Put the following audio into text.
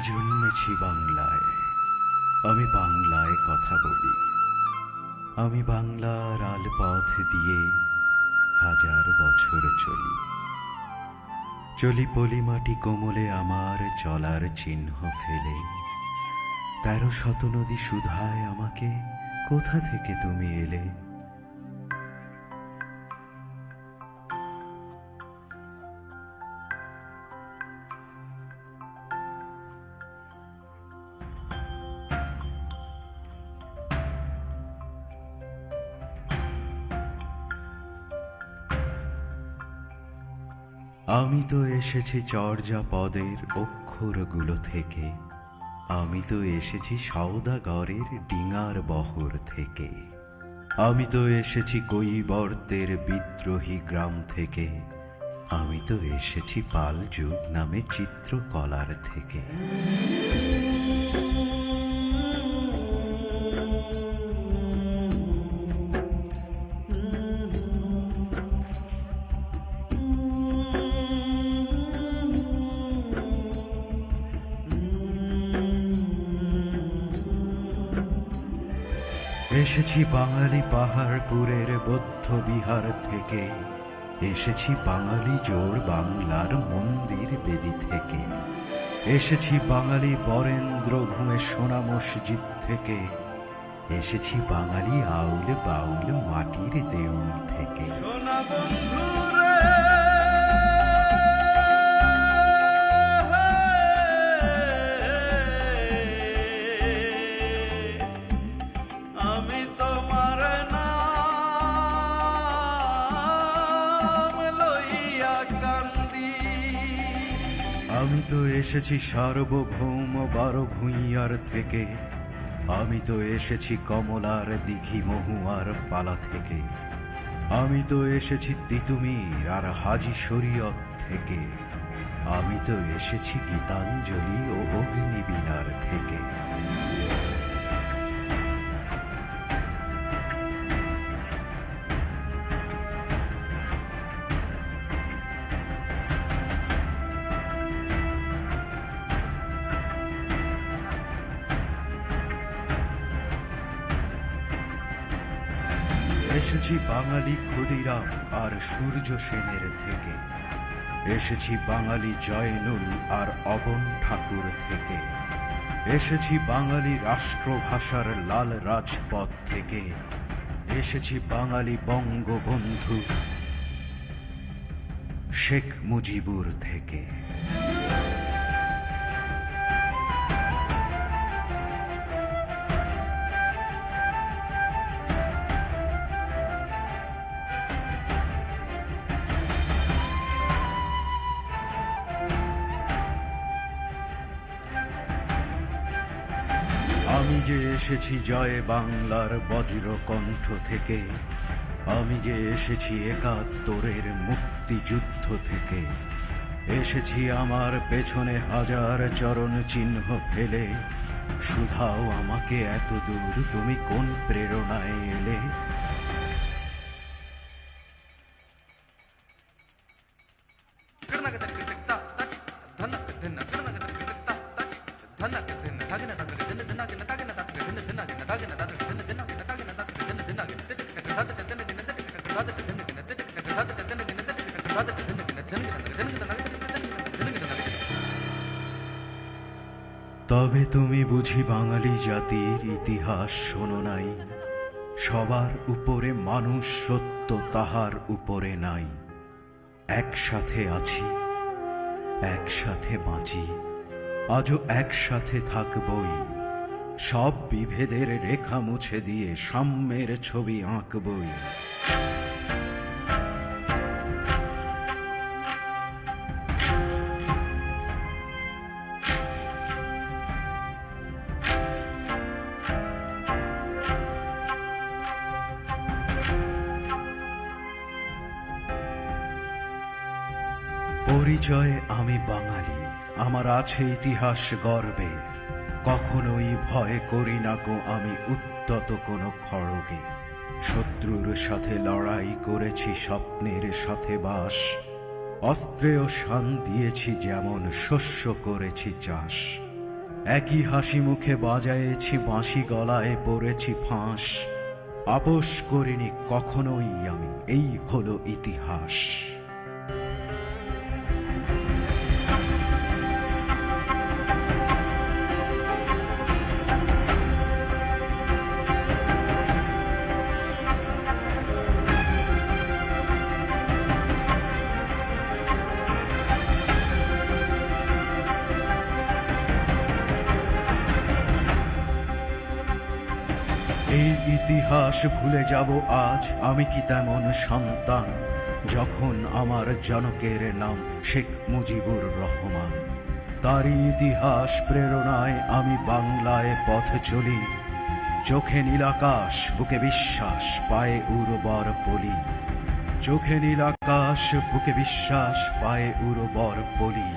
জন্মেছি বাংলায়, আমি বাংলায় কথা বলি। আমি বাংলার আলপথ দিয়ে হাজার বছর চলি। চলি পলিমাটি কোমলে আমার চলার চিহ্ন ফেলে। ১৩০০ নদী সুধায় আমাকে, কোথা থেকে তুমি এলে? আমি তো এসেছি চর্যাপদের অক্ষরগুলো থেকে। আমি তো এসেছি সওদাগরের ডিঙার বহর থেকে। আমি তো এসেছি কৈবর্তের বিদ্রোহী গ্রাম থেকে। আমি তো এসেছি পাল যুগ নামে চিত্রকলার থেকে। এসেছি বাঙালি পাহাড়পুরের বৌদ্ধ বিহার থেকে। এসেছি বাঙালি জোড় বাংলার মন্দির বেদি থেকে। এসেছি বাঙালি বরেন্দ্র ভূমে সোনা মসজিদ থেকে। এসেছি বাঙালি আউল বাউল মাটির দেউল থেকে। সোনা বন্ধুরে আমি তো এসেছি সার্বভৌম ১২ ভূঁইয়ার থেকে। আমি তো এসেছি কমলার দিঘি মহুয়ার পালা থেকে। আমি তো এসেছি তিতুমির আর হাজি শরীয়ত থেকে। আমি তো এসেছি গীতাঞ্জলি ও অগ্নিবীণার থেকে। এসেছি বাঙালি ক্ষুদিরাম আর সূর্য সেনের থেকে। এসেছি বাঙালি জয়নুল আর অবন ঠাকুর থেকে। এসেছি বাঙালি রাষ্ট্রভাষার লাল রাজপথ থেকে। এসেছি বাঙালি বঙ্গবন্ধু শেখ মুজিবুর থেকে। আমি যে এসেছি জয় বাংলার বজ্রকণ্ঠ থেকে। আমি যে এসেছি ৭১-এর মুক্তিযুদ্ধ থেকে। এসেছি আমার পেছনে হাজার চরণ চিহ্ন ফেলে। শুধাও আমাকে এত দূর তুমি কোন প্রেরণায় এলে? তবে তুমি বুঝি বাঙালি জাতির ইতিহাস শোনো নাই? সবার উপরে মানুষ সত্য, তাহার উপরে নাই। একসাথে আছি, একসাথে বাঁচি, আজও একসাথে থাকবই। সব বিভেদের রেখা মুছে দিয়ে সাম্যের ছবি আঁকবই। পরিচয় আমি বাঙালি, আমার আছে ইতিহাস গর্বের। কখনোই ভয় করি না গো আমি উদ্যত কোনো খড়গে। শত্রুর সাথে লড়াই করেছি, স্বপ্নের সাথে বাস। অস্ত্রেও শান দিয়েছি যেমন, শস্য করেছি চাষ। একই হাসি মুখে বাজায়েছি বাঁশি, গলায় পড়েছি ফাঁস। আপোষ করিনি কখনোই আমি, এই হলো ইতিহাস। এই ইতিহাস ভুলে যাব আজ, আমি কি তেমন সন্তান যখন আমার জনকের নাম শেখ মুজিবুর রহমান। তারই ইতিহাস প্রেরণায় আমি বাংলায় পথ চলি, চোখে নীল আকাশ বুকে বিশ্বাস, পায়ে উর্বর পলি। চোখে নীল আকাশ বুকে বিশ্বাস, পায়ে উর্বর পলি।